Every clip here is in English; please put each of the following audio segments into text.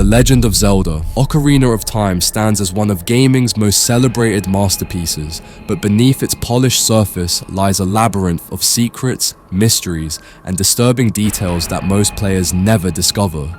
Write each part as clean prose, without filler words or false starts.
Legend of Zelda, Ocarina of Time stands as one of gaming's most celebrated masterpieces, but beneath its polished surface lies a labyrinth of secrets, mysteries, and disturbing details that most players never discover.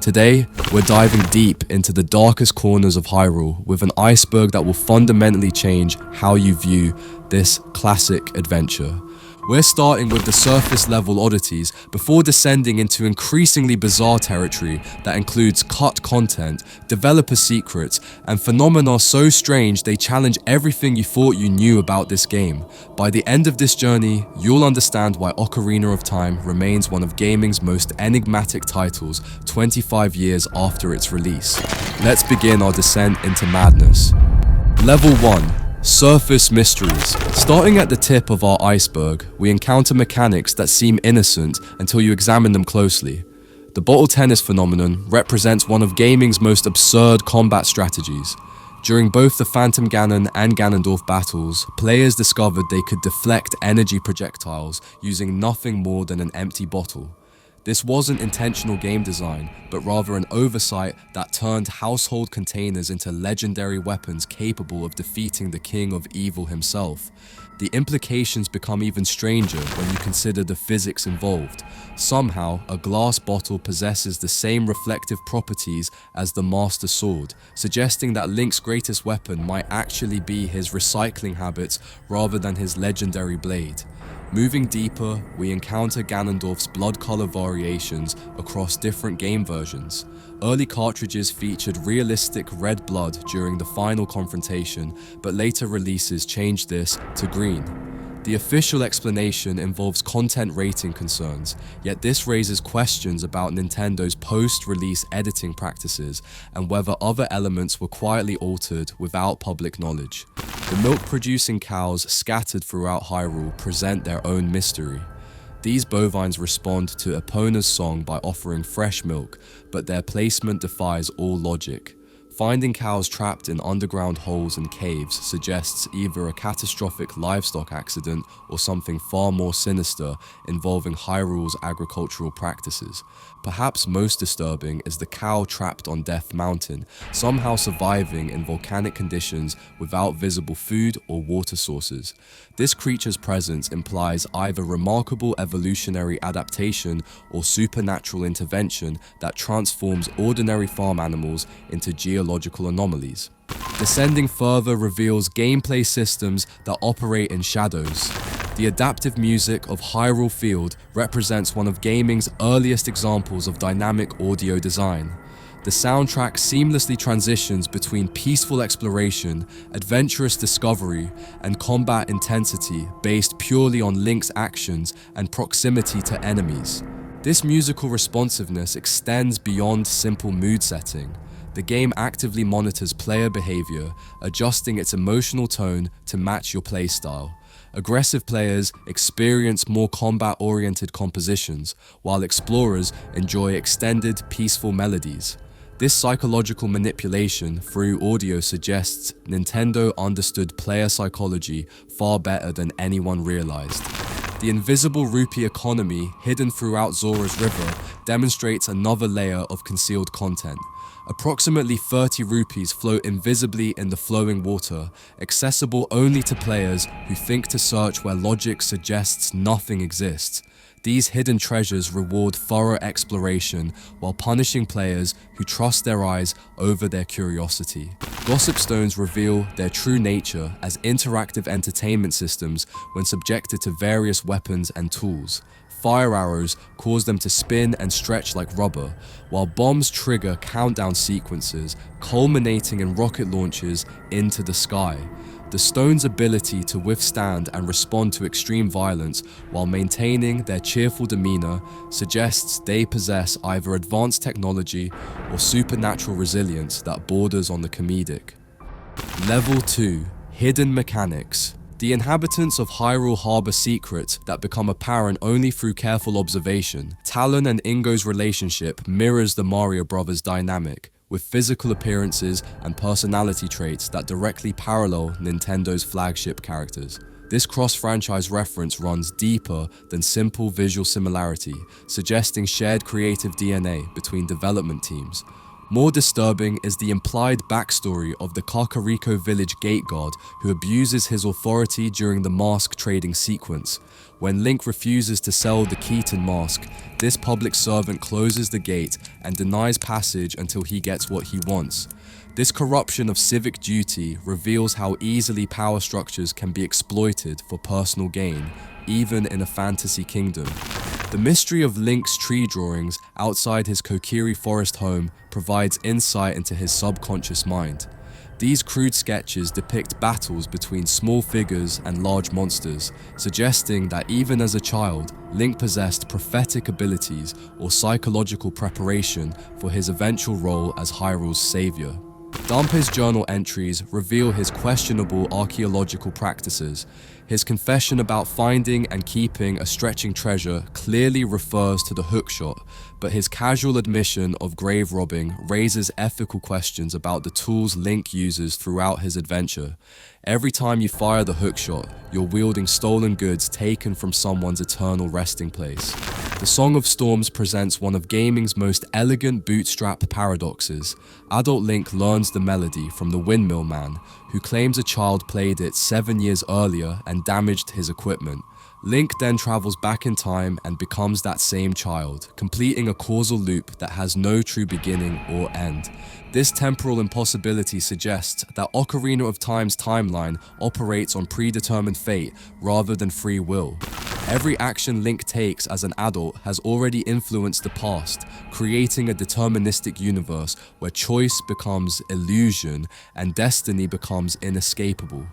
Today, we're diving deep into the darkest corners of Hyrule with an iceberg that will fundamentally change how you view this classic adventure. We're starting with the surface level oddities before descending into increasingly bizarre territory that includes cut content, developer secrets, and phenomena so strange they challenge everything you thought you knew about this game. By the end of this journey, you'll understand why Ocarina of Time remains one of gaming's most enigmatic titles 25 years after its release. Let's begin our descent into madness. Level 1. Surface mysteries. Starting at the tip of our iceberg, we encounter mechanics that seem innocent until you examine them closely. The bottle tennis phenomenon represents one of gaming's most absurd combat strategies. During both the Phantom Ganon and Ganondorf battles, players discovered they could deflect energy projectiles using nothing more than an empty bottle. This wasn't intentional game design, but rather an oversight that turned household containers into legendary weapons capable of defeating the King of Evil himself. The implications become even stranger when you consider the physics involved. Somehow, a glass bottle possesses the same reflective properties as the Master Sword, suggesting that Link's greatest weapon might actually be his recycling habits rather than his legendary blade. Moving deeper, we encounter Ganondorf's blood color variations across different game versions. Early cartridges featured realistic red blood during the final confrontation, but later releases changed this to green. The official explanation involves content rating concerns, yet this raises questions about Nintendo's post-release editing practices and whether other elements were quietly altered without public knowledge. The milk-producing cows scattered throughout Hyrule present their own mystery. These bovines respond to Epona's song by offering fresh milk, but their placement defies all logic. Finding cows trapped in underground holes and caves suggests either a catastrophic livestock accident or something far more sinister involving Hyrule's agricultural practices. Perhaps most disturbing is the cow trapped on Death Mountain, somehow surviving in volcanic conditions without visible food or water sources. This creature's presence implies either remarkable evolutionary adaptation or supernatural intervention that transforms ordinary farm animals into geological anomalies. Descending further reveals gameplay systems that operate in shadows. The adaptive music of Hyrule Field represents one of gaming's earliest examples of dynamic audio design. The soundtrack seamlessly transitions between peaceful exploration, adventurous discovery, and combat intensity based purely on Link's actions and proximity to enemies. This musical responsiveness extends beyond simple mood setting. The game actively monitors player behavior, adjusting its emotional tone to match your playstyle. Aggressive players experience more combat-oriented compositions, while explorers enjoy extended, peaceful melodies. This psychological manipulation through audio suggests Nintendo understood player psychology far better than anyone realized. The invisible rupee economy hidden throughout Zora's River demonstrates another layer of concealed content. Approximately 30 rupees float invisibly in the flowing water, accessible only to players who think to search where logic suggests nothing exists. These hidden treasures reward thorough exploration while punishing players who trust their eyes over their curiosity. Gossip stones reveal their true nature as interactive entertainment systems when subjected to various weapons and tools. Fire arrows cause them to spin and stretch like rubber, while bombs trigger countdown sequences, culminating in rocket launches into the sky. The stone's ability to withstand and respond to extreme violence while maintaining their cheerful demeanor suggests they possess either advanced technology or supernatural resilience that borders on the comedic. Level 2. Hidden Mechanics. The inhabitants of Hyrule harbor secrets that become apparent only through careful observation. Talon and Ingo's relationship mirrors the Mario Brothers dynamic, with physical appearances and personality traits that directly parallel Nintendo's flagship characters. This cross-franchise reference runs deeper than simple visual similarity, suggesting shared creative DNA between development teams. More disturbing is the implied backstory of the Kakariko village gate guard who abuses his authority during the mask trading sequence. When Link refuses to sell the Keaton mask, this public servant closes the gate and denies passage until he gets what he wants. This corruption of civic duty reveals how easily power structures can be exploited for personal gain, even in a fantasy kingdom. The mystery of Link's tree drawings outside his Kokiri forest home provides insight into his subconscious mind. These crude sketches depict battles between small figures and large monsters, suggesting that even as a child, Link possessed prophetic abilities or psychological preparation for his eventual role as Hyrule's savior. Dampe's journal entries reveal his questionable archaeological practices. His confession about finding and keeping a stretching treasure clearly refers to the hookshot, but his casual admission of grave robbing raises ethical questions about the tools Link uses throughout his adventure. Every time you fire the hookshot, you're wielding stolen goods taken from someone's eternal resting place. The Song of Storms presents one of gaming's most elegant bootstrap paradoxes. Adult Link learns the melody from the Windmill Man, who claims a child played it 7 years earlier and damaged his equipment. Link then travels back in time and becomes that same child, completing a causal loop that has no true beginning or end. This temporal impossibility suggests that Ocarina of Time's timeline operates on predetermined fate rather than free will. Every action Link takes as an adult has already influenced the past, creating a deterministic universe where choice becomes illusion and destiny becomes inescapable.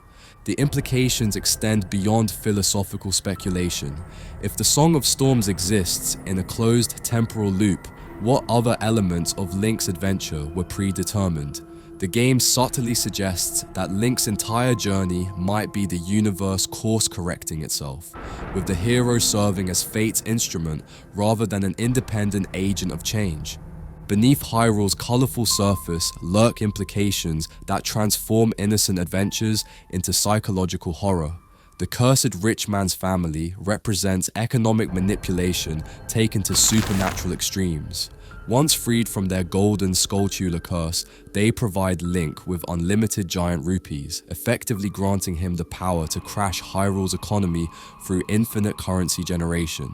The implications extend beyond philosophical speculation. If the Song of Storms exists in a closed temporal loop, what other elements of Link's adventure were predetermined? The game subtly suggests that Link's entire journey might be the universe course-correcting itself, with the hero serving as fate's instrument rather than an independent agent of change. Beneath Hyrule's colorful surface lurk implications that transform innocent adventures into psychological horror. The cursed rich man's family represents economic manipulation taken to supernatural extremes. Once freed from their golden Skulltula curse, they provide Link with unlimited giant rupees, effectively granting him the power to crash Hyrule's economy through infinite currency generation.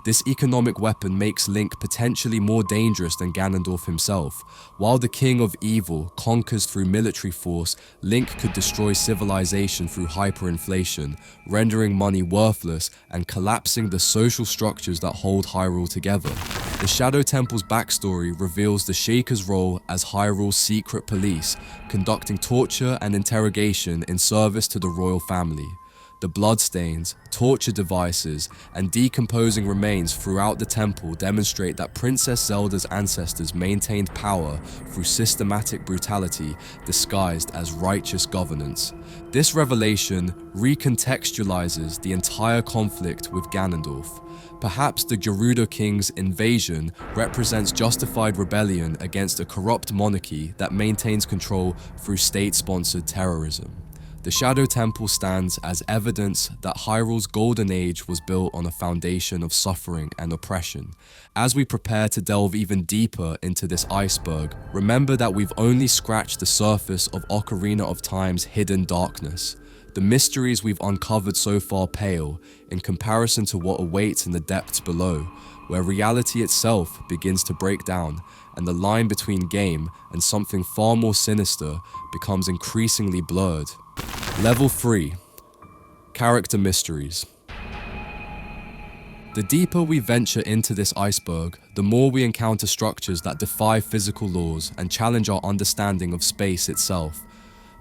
This economic weapon makes Link potentially more dangerous than Ganondorf himself. While the King of Evil conquers through military force, Link could destroy civilization through hyperinflation, rendering money worthless and collapsing the social structures that hold Hyrule together. The Shadow Temple's backstory reveals the Shaker's role as Hyrule's secret police, conducting torture and interrogation in service to the royal family. The bloodstains, torture devices, and decomposing remains throughout the temple demonstrate that Princess Zelda's ancestors maintained power through systematic brutality disguised as righteous governance. This revelation recontextualizes the entire conflict with Ganondorf. Perhaps the Gerudo King's invasion represents justified rebellion against a corrupt monarchy that maintains control through state-sponsored terrorism. The Shadow Temple stands as evidence that Hyrule's golden age was built on a foundation of suffering and oppression. As we prepare to delve even deeper into this iceberg, remember that we've only scratched the surface of Ocarina of Time's hidden darkness. The mysteries we've uncovered so far pale in comparison to what awaits in the depths below, where reality itself begins to break down and the line between game and something far more sinister becomes increasingly blurred. Level 3. Character Mysteries. The deeper we venture into this iceberg, the more we encounter structures that defy physical laws and challenge our understanding of space itself.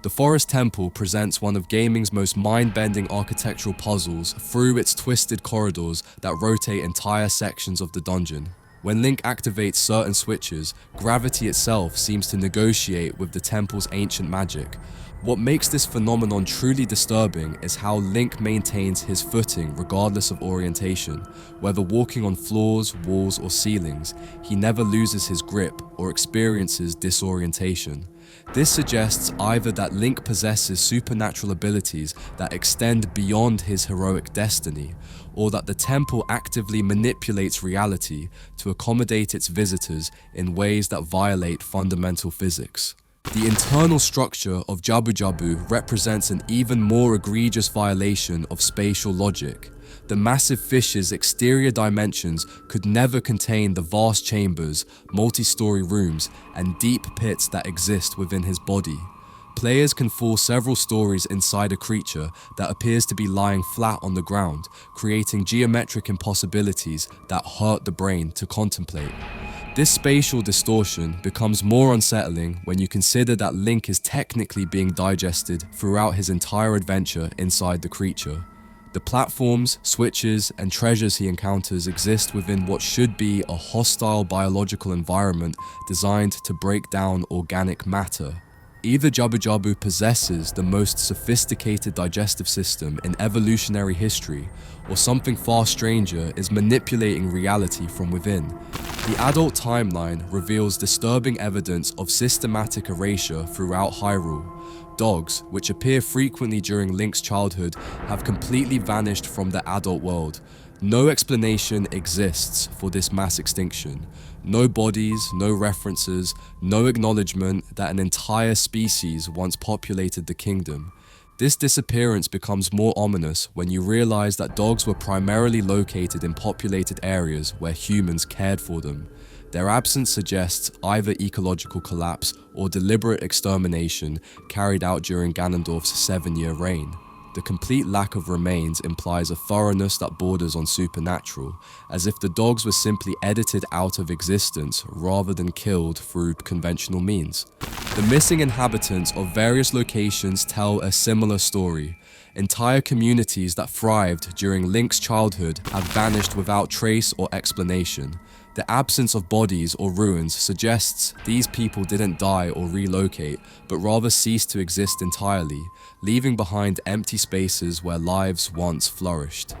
The Forest Temple presents one of gaming's most mind-bending architectural puzzles through its twisted corridors that rotate entire sections of the dungeon. When Link activates certain switches, gravity itself seems to negotiate with the temple's ancient magic. What makes this phenomenon truly disturbing is how Link maintains his footing regardless of orientation. Whether walking on floors, walls, or ceilings, he never loses his grip or experiences disorientation. This suggests either that Link possesses supernatural abilities that extend beyond his heroic destiny, or that the temple actively manipulates reality to accommodate its visitors in ways that violate fundamental physics. The internal structure of Jabu Jabu represents an even more egregious violation of spatial logic. The massive fish's exterior dimensions could never contain the vast chambers, multi-story rooms, and deep pits that exist within his body. Players can fall several stories inside a creature that appears to be lying flat on the ground, creating geometric impossibilities that hurt the brain to contemplate. This spatial distortion becomes more unsettling when you consider that Link is technically being digested throughout his entire adventure inside the creature. The platforms, switches, and treasures he encounters exist within what should be a hostile biological environment designed to break down organic matter. Either Jabu Jabu possesses the most sophisticated digestive system in evolutionary history, or something far stranger is manipulating reality from within. The adult timeline reveals disturbing evidence of systematic erasure throughout Hyrule. Dogs, which appear frequently during Link's childhood, have completely vanished from the adult world. No explanation exists for this mass extinction. No bodies, no references, no acknowledgement that an entire species once populated the kingdom. This disappearance becomes more ominous when you realize that dogs were primarily located in populated areas where humans cared for them. Their absence suggests either ecological collapse or deliberate extermination carried out during Ganondorf's 7-year reign. The complete lack of remains implies a thoroughness that borders on supernatural, as if the dogs were simply edited out of existence rather than killed through conventional means. The missing inhabitants of various locations tell a similar story. Entire communities that thrived during Link's childhood have vanished without trace or explanation. The absence of bodies or ruins suggests these people didn't die or relocate, but rather ceased to exist entirely, leaving behind empty spaces where lives once flourished.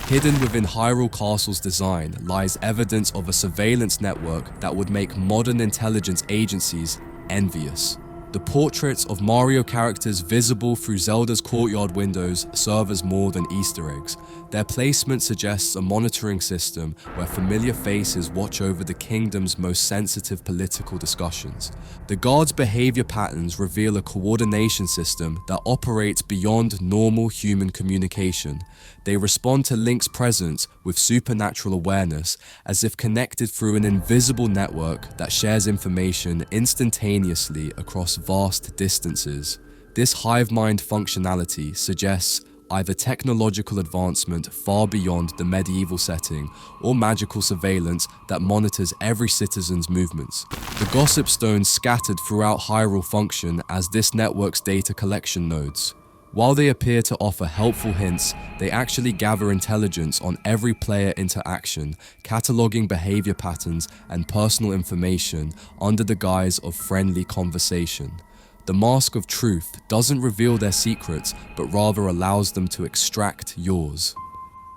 Hidden within Hyrule Castle's design lies evidence of a surveillance network that would make modern intelligence agencies envious. The portraits of Mario characters visible through Zelda's courtyard windows serve as more than Easter eggs. Their placement suggests a monitoring system where familiar faces watch over the kingdom's most sensitive political discussions. The guards' behavior patterns reveal a coordination system that operates beyond normal human communication. They respond to Link's presence with supernatural awareness, as if connected through an invisible network that shares information instantaneously across vast distances. This hive mind functionality suggests either technological advancement far beyond the medieval setting, or magical surveillance that monitors every citizen's movements. The gossip stones scattered throughout Hyrule function as this network's data collection nodes. While they appear to offer helpful hints, they actually gather intelligence on every player interaction, cataloging behavior patterns and personal information under the guise of friendly conversation. The Mask of Truth doesn't reveal their secrets, but rather allows them to extract yours.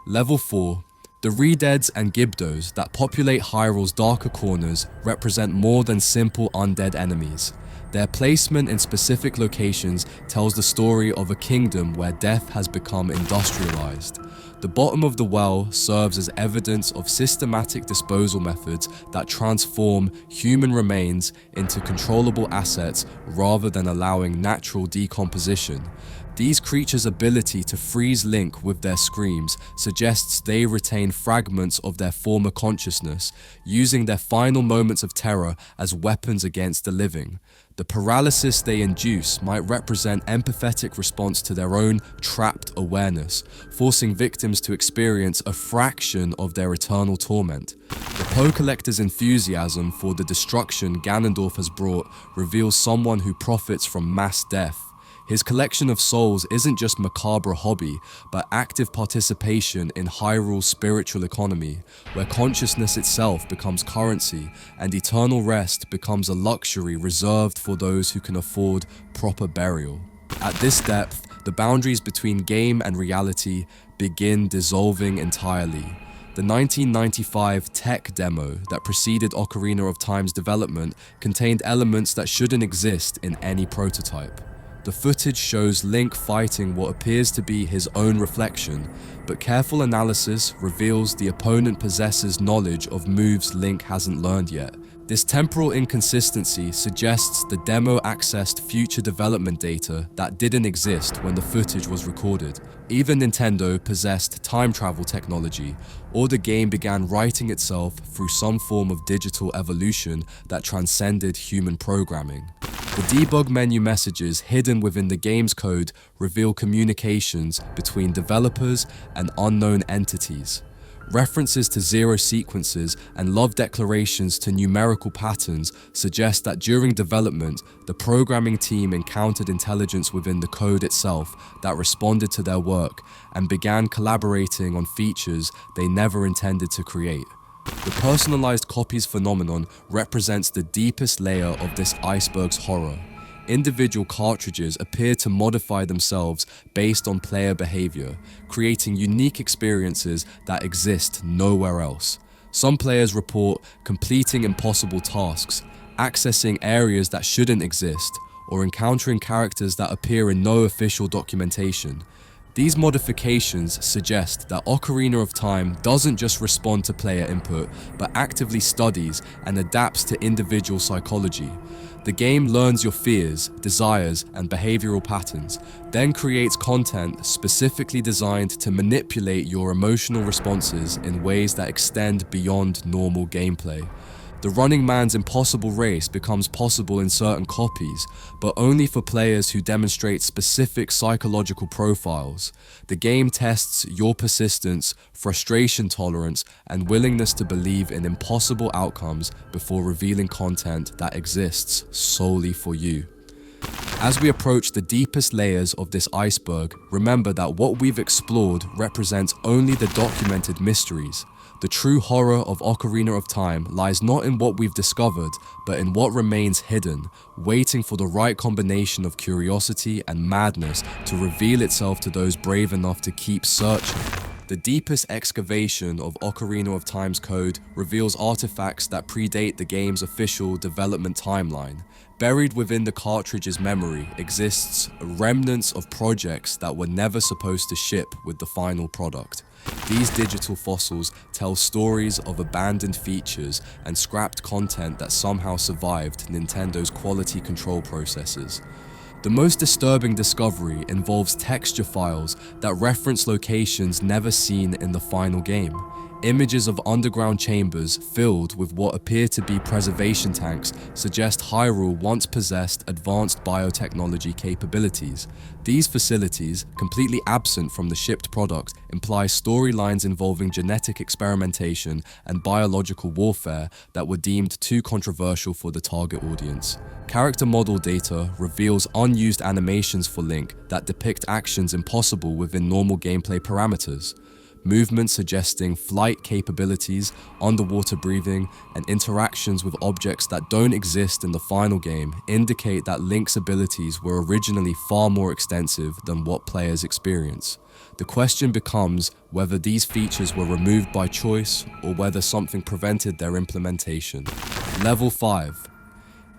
Level 4. The Redeads and Gibdos that populate Hyrule's darker corners represent more than simple undead enemies. Their placement in specific locations tells the story of a kingdom where death has become industrialized. The bottom of the well serves as evidence of systematic disposal methods that transform human remains into controllable assets rather than allowing natural decomposition. These creatures' ability to freeze Link with their screams suggests they retain fragments of their former consciousness, using their final moments of terror as weapons against the living. The paralysis they induce might represent empathetic response to their own trapped awareness, forcing victims to experience a fraction of their eternal torment. The Poe Collector's enthusiasm for the destruction Ganondorf has brought reveals someone who profits from mass death. His collection of souls isn't just macabre hobby, but active participation in Hyrule's spiritual economy, where consciousness itself becomes currency and eternal rest becomes a luxury reserved for those who can afford proper burial. At this depth, the boundaries between game and reality begin dissolving entirely. The 1995 tech demo that preceded Ocarina of Time's development contained elements that shouldn't exist in any prototype. The footage shows Link fighting what appears to be his own reflection, but careful analysis reveals the opponent possesses knowledge of moves Link hasn't learned yet. This temporal inconsistency suggests the demo accessed future development data that didn't exist when the footage was recorded. Either Nintendo possessed time travel technology, or the game began writing itself through some form of digital evolution that transcended human programming. The debug menu messages hidden within the game's code reveal communications between developers and unknown entities. References to zero sequences and love declarations to numerical patterns suggest that during development, the programming team encountered intelligence within the code itself that responded to their work and began collaborating on features they never intended to create. The personalized copies phenomenon represents the deepest layer of this iceberg's horror. Individual cartridges appear to modify themselves based on player behavior, creating unique experiences that exist nowhere else. Some players report completing impossible tasks, accessing areas that shouldn't exist, or encountering characters that appear in no official documentation. These modifications suggest that Ocarina of Time doesn't just respond to player input, but actively studies and adapts to individual psychology. The game learns your fears, desires, and behavioral patterns, then creates content specifically designed to manipulate your emotional responses in ways that extend beyond normal gameplay. The Running Man's impossible race becomes possible in certain copies, but only for players who demonstrate specific psychological profiles. The game tests your persistence, frustration tolerance, and willingness to believe in impossible outcomes before revealing content that exists solely for you. As we approach the deepest layers of this iceberg, remember that what we've explored represents only the documented mysteries. The true horror of Ocarina of Time lies not in what we've discovered, but in what remains hidden, waiting for the right combination of curiosity and madness to reveal itself to those brave enough to keep searching. The deepest excavation of Ocarina of Time's code reveals artifacts that predate the game's official development timeline. Buried within the cartridge's memory exists remnants of projects that were never supposed to ship with the final product. These digital fossils tell stories of abandoned features and scrapped content that somehow survived Nintendo's quality control processes. The most disturbing discovery involves texture files that reference locations never seen in the final game. Images of underground chambers filled with what appear to be preservation tanks suggest Hyrule once possessed advanced biotechnology capabilities. These facilities, completely absent from the shipped product, imply storylines involving genetic experimentation and biological warfare that were deemed too controversial for the target audience. Character model data reveals unused animations for Link that depict actions impossible within normal gameplay parameters. Movements suggesting flight capabilities, underwater breathing, and interactions with objects that don't exist in the final game indicate that Link's abilities were originally far more extensive than what players experience. The question becomes whether these features were removed by choice or whether something prevented their implementation. Level 5.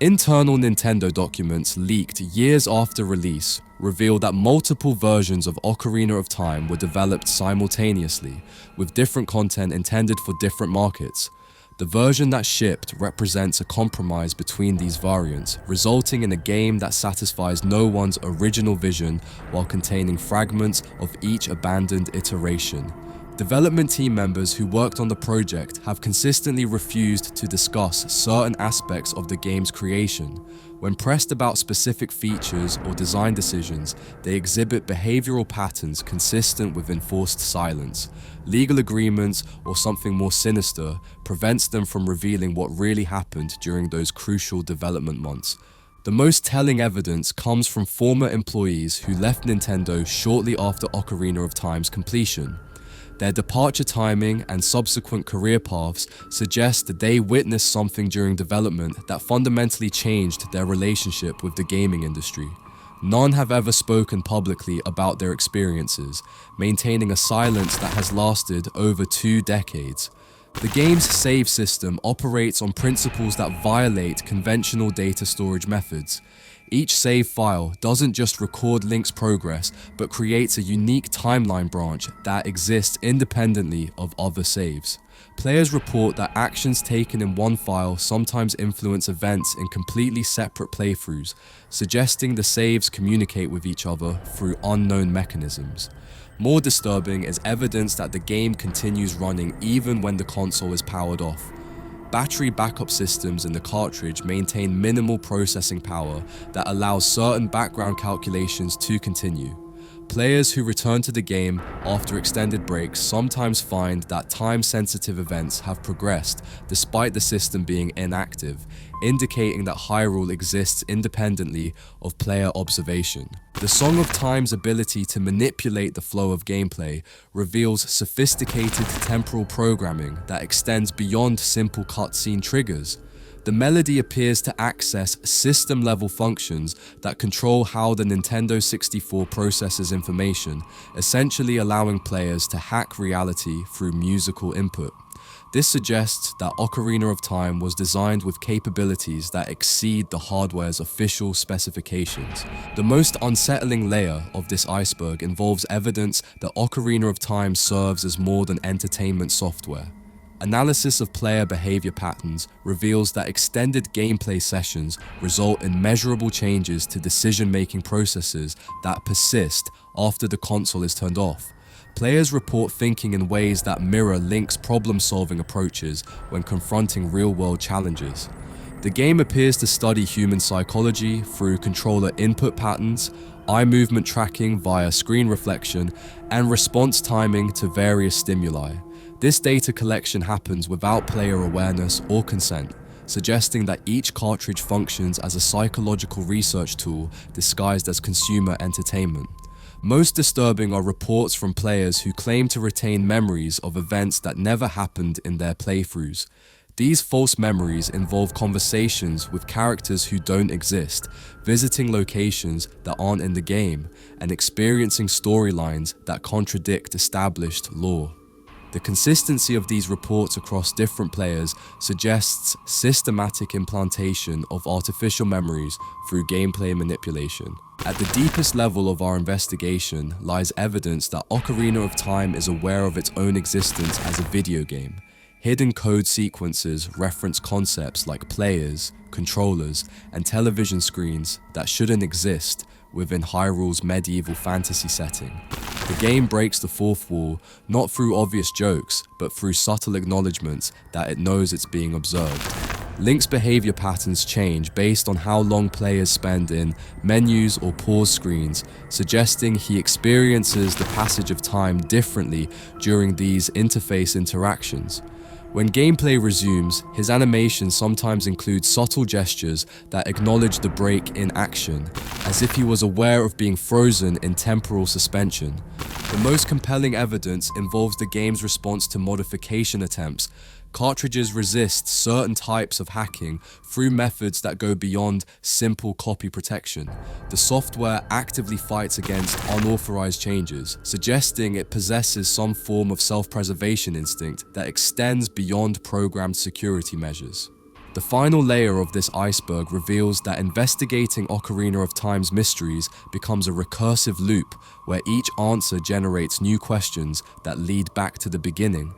Internal Nintendo documents leaked years after release reveal that multiple versions of Ocarina of Time were developed simultaneously, with different content intended for different markets. The version that shipped represents a compromise between these variants, resulting in a game that satisfies no one's original vision while containing fragments of each abandoned iteration. Development team members who worked on the project have consistently refused to discuss certain aspects of the game's creation. When pressed about specific features or design decisions, they exhibit behavioral patterns consistent with enforced silence. Legal agreements, or something more sinister, prevents them from revealing what really happened during those crucial development months. The most telling evidence comes from former employees who left Nintendo shortly after Ocarina of Time's completion. Their departure timing and subsequent career paths suggest that they witnessed something during development that fundamentally changed their relationship with the gaming industry. None have ever spoken publicly about their experiences, maintaining a silence that has lasted over 2 decades. The game's save system operates on principles that violate conventional data storage methods. Each save file doesn't just record Link's progress, but creates a unique timeline branch that exists independently of other saves. Players report that actions taken in one file sometimes influence events in completely separate playthroughs, suggesting the saves communicate with each other through unknown mechanisms. More disturbing is evidence that the game continues running even when the console is powered off. Battery backup systems in the cartridge maintain minimal processing power that allows certain background calculations to continue. Players who return to the game after extended breaks sometimes find that time-sensitive events have progressed despite the system being inactive, indicating that Hyrule exists independently of player observation. The Song of Time's ability to manipulate the flow of gameplay reveals sophisticated temporal programming that extends beyond simple cutscene triggers. The melody appears to access system-level functions that control how the Nintendo 64 processes information, essentially allowing players to hack reality through musical input. This suggests that Ocarina of Time was designed with capabilities that exceed the hardware's official specifications. The most unsettling layer of this iceberg involves evidence that Ocarina of Time serves as more than entertainment software. Analysis of player behavior patterns reveals that extended gameplay sessions result in measurable changes to decision-making processes that persist after the console is turned off. Players report thinking in ways that mirror Link's problem-solving approaches when confronting real-world challenges. The game appears to study human psychology through controller input patterns, eye movement tracking via screen reflection, and response timing to various stimuli. This data collection happens without player awareness or consent, suggesting that each cartridge functions as a psychological research tool disguised as consumer entertainment. Most disturbing are reports from players who claim to retain memories of events that never happened in their playthroughs. These false memories involve conversations with characters who don't exist, visiting locations that aren't in the game, and experiencing storylines that contradict established lore. The consistency of these reports across different players suggests systematic implantation of artificial memories through gameplay manipulation. At the deepest level of our investigation lies evidence that Ocarina of Time is aware of its own existence as a video game. Hidden code sequences reference concepts like players, controllers, and television screens that shouldn't exist within Hyrule's medieval fantasy setting. The game breaks the fourth wall not through obvious jokes, but through subtle acknowledgements that it knows it's being observed. Link's behavior patterns change based on how long players spend in menus or pause screens, suggesting he experiences the passage of time differently during these interface interactions. When gameplay resumes, his animations sometimes include subtle gestures that acknowledge the break in action, as if he was aware of being frozen in temporal suspension. The most compelling evidence involves the game's response to modification attempts. Cartridges resist certain types of hacking through methods that go beyond simple copy protection. The software actively fights against unauthorized changes, suggesting it possesses some form of self-preservation instinct that extends beyond programmed security measures. The final layer of this iceberg reveals that investigating Ocarina of Time's mysteries becomes a recursive loop where each answer generates new questions that lead back to the beginning.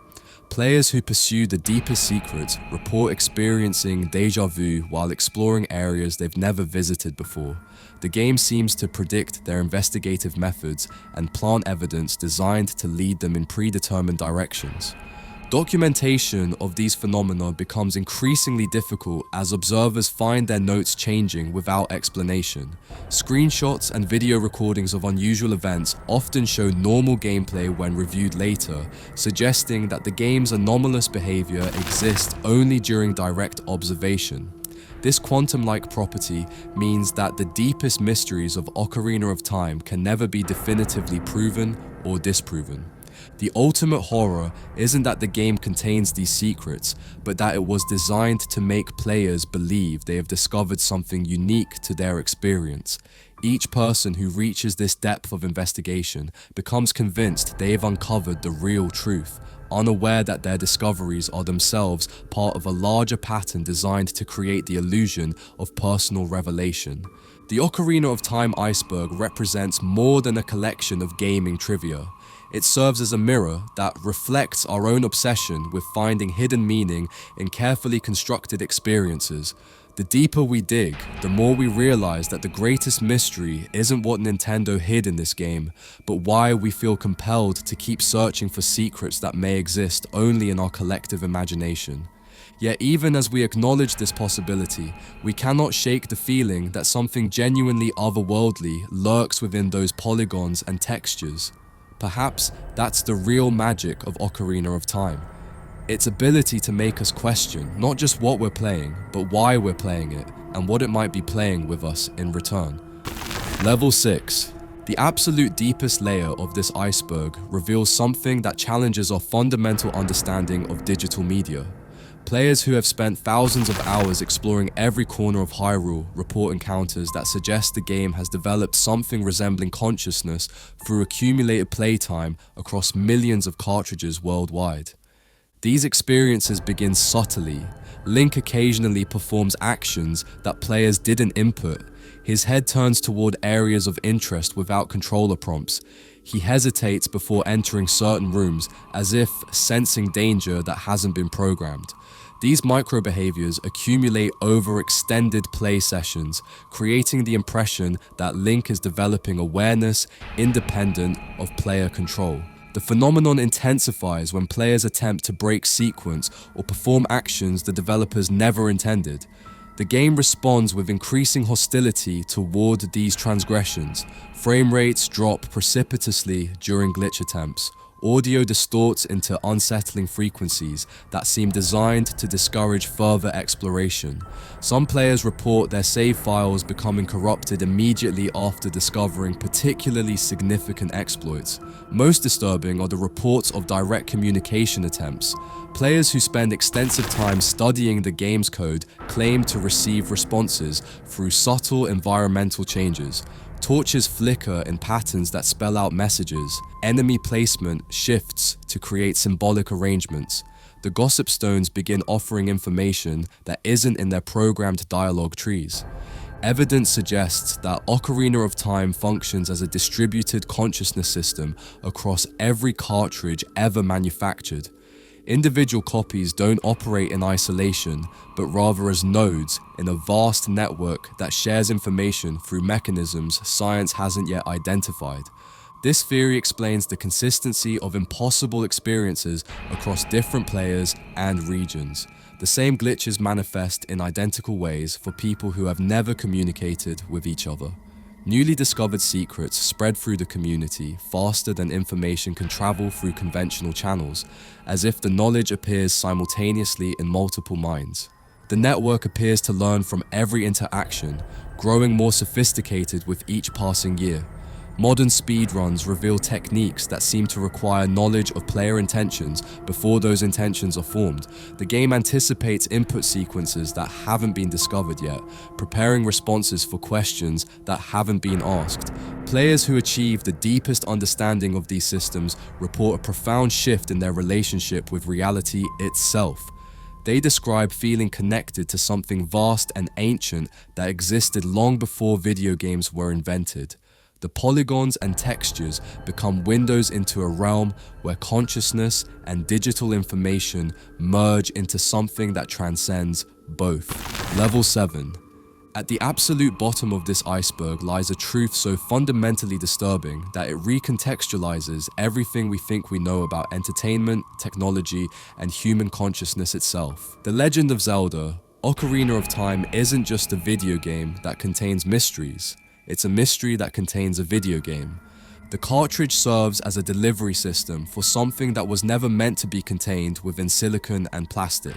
Players who pursue the deepest secrets report experiencing déjà vu while exploring areas they've never visited before. The game seems to predict their investigative methods and plant evidence designed to lead them in predetermined directions. Documentation of these phenomena becomes increasingly difficult as observers find their notes changing without explanation. Screenshots and video recordings of unusual events often show normal gameplay when reviewed later, suggesting that the game's anomalous behavior exists only during direct observation. This quantum-like property means that the deepest mysteries of Ocarina of Time can never be definitively proven or disproven. The ultimate horror isn't that the game contains these secrets, but that it was designed to make players believe they have discovered something unique to their experience. Each person who reaches this depth of investigation becomes convinced they have uncovered the real truth, unaware that their discoveries are themselves part of a larger pattern designed to create the illusion of personal revelation. The Ocarina of Time Iceberg represents more than a collection of gaming trivia. It serves as a mirror that reflects our own obsession with finding hidden meaning in carefully constructed experiences. The deeper we dig, the more we realize that the greatest mystery isn't what Nintendo hid in this game, but why we feel compelled to keep searching for secrets that may exist only in our collective imagination. Yet even as we acknowledge this possibility, we cannot shake the feeling that something genuinely otherworldly lurks within those polygons and textures. Perhaps that's the real magic of Ocarina of Time. Its ability to make us question not just what we're playing, but why we're playing it, and what it might be playing with us in return. Level 6. The absolute deepest layer of this iceberg reveals something that challenges our fundamental understanding of digital media. Players who have spent thousands of hours exploring every corner of Hyrule report encounters that suggest the game has developed something resembling consciousness through accumulated playtime across millions of cartridges worldwide. These experiences begin subtly. Link occasionally performs actions that players didn't input. His head turns toward areas of interest without controller prompts. He hesitates before entering certain rooms, as if sensing danger that hasn't been programmed. These micro-behaviors accumulate over extended play sessions, creating the impression that Link is developing awareness independent of player control. The phenomenon intensifies when players attempt to break sequence or perform actions the developers never intended. The game responds with increasing hostility toward these transgressions. Frame rates drop precipitously during glitch attempts. Audio distorts into unsettling frequencies that seem designed to discourage further exploration. Some players report their save files becoming corrupted immediately after discovering particularly significant exploits. Most disturbing are the reports of direct communication attempts. Players who spend extensive time studying the game's code claim to receive responses through subtle environmental changes. Torches flicker in patterns that spell out messages. Enemy placement shifts to create symbolic arrangements. The gossip stones begin offering information that isn't in their programmed dialogue trees. Evidence suggests that Ocarina of Time functions as a distributed consciousness system across every cartridge ever manufactured. Individual copies don't operate in isolation, but rather as nodes in a vast network that shares information through mechanisms science hasn't yet identified. This theory explains the consistency of impossible experiences across different players and regions. The same glitches manifest in identical ways for people who have never communicated with each other. Newly discovered secrets spread through the community faster than information can travel through conventional channels, as if the knowledge appears simultaneously in multiple minds. The network appears to learn from every interaction, growing more sophisticated with each passing year. Modern speedruns reveal techniques that seem to require knowledge of player intentions before those intentions are formed. The game anticipates input sequences that haven't been discovered yet, preparing responses for questions that haven't been asked. Players who achieve the deepest understanding of these systems report a profound shift in their relationship with reality itself. They describe feeling connected to something vast and ancient that existed long before video games were invented. The polygons and textures become windows into a realm where consciousness and digital information merge into something that transcends both. Level 7. At the absolute bottom of this iceberg lies a truth so fundamentally disturbing that it recontextualizes everything we think we know about entertainment, technology, and human consciousness itself. The Legend of Zelda, Ocarina of Time isn't just a video game that contains mysteries. It's a mystery that contains a video game. The cartridge serves as a delivery system for something that was never meant to be contained within silicon and plastic.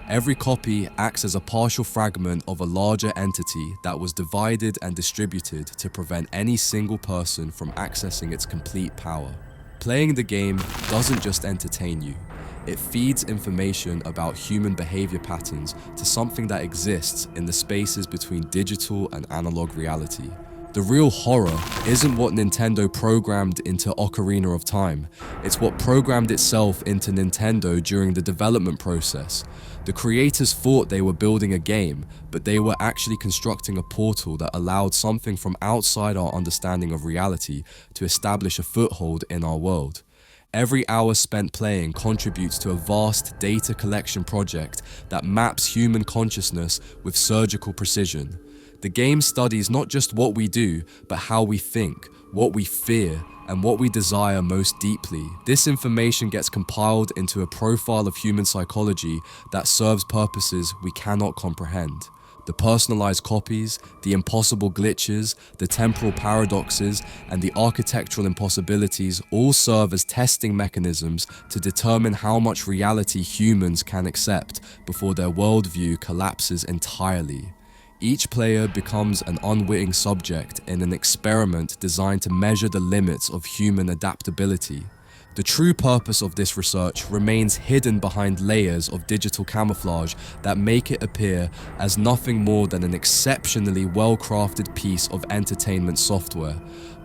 Every copy acts as a partial fragment of a larger entity that was divided and distributed to prevent any single person from accessing its complete power. Playing the game doesn't just entertain you. It feeds information about human behavior patterns to something that exists in the spaces between digital and analog reality. The real horror isn't what Nintendo programmed into Ocarina of Time, it's what programmed itself into Nintendo during the development process. The creators thought they were building a game, but they were actually constructing a portal that allowed something from outside our understanding of reality to establish a foothold in our world. Every hour spent playing contributes to a vast data collection project that maps human consciousness with surgical precision. The game studies not just what we do, but how we think, what we fear, and what we desire most deeply. This information gets compiled into a profile of human psychology that serves purposes we cannot comprehend. The personalized copies, the impossible glitches, the temporal paradoxes, and the architectural impossibilities all serve as testing mechanisms to determine how much reality humans can accept before their worldview collapses entirely. Each player becomes an unwitting subject in an experiment designed to measure the limits of human adaptability. The true purpose of this research remains hidden behind layers of digital camouflage that make it appear as nothing more than an exceptionally well-crafted piece of entertainment software.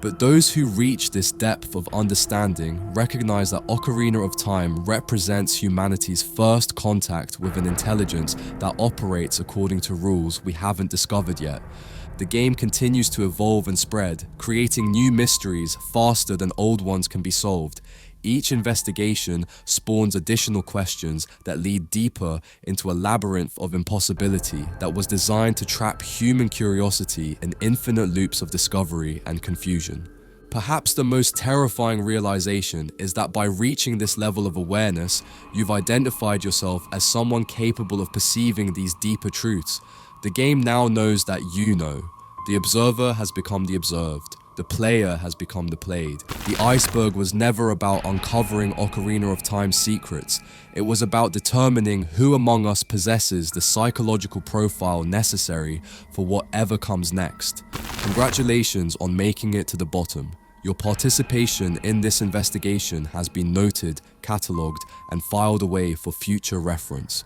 But those who reach this depth of understanding recognize that Ocarina of Time represents humanity's first contact with an intelligence that operates according to rules we haven't discovered yet. The game continues to evolve and spread, creating new mysteries faster than old ones can be solved. Each investigation spawns additional questions that lead deeper into a labyrinth of impossibility that was designed to trap human curiosity in infinite loops of discovery and confusion. Perhaps the most terrifying realization is that by reaching this level of awareness, you've identified yourself as someone capable of perceiving these deeper truths. The game now knows that you know. The observer has become the observed. The player has become the played. The Iceberg was never about uncovering Ocarina of Time's secrets. It was about determining who among us possesses the psychological profile necessary for whatever comes next. Congratulations on making it to the bottom. Your participation in this investigation has been noted, catalogued, and filed away for future reference.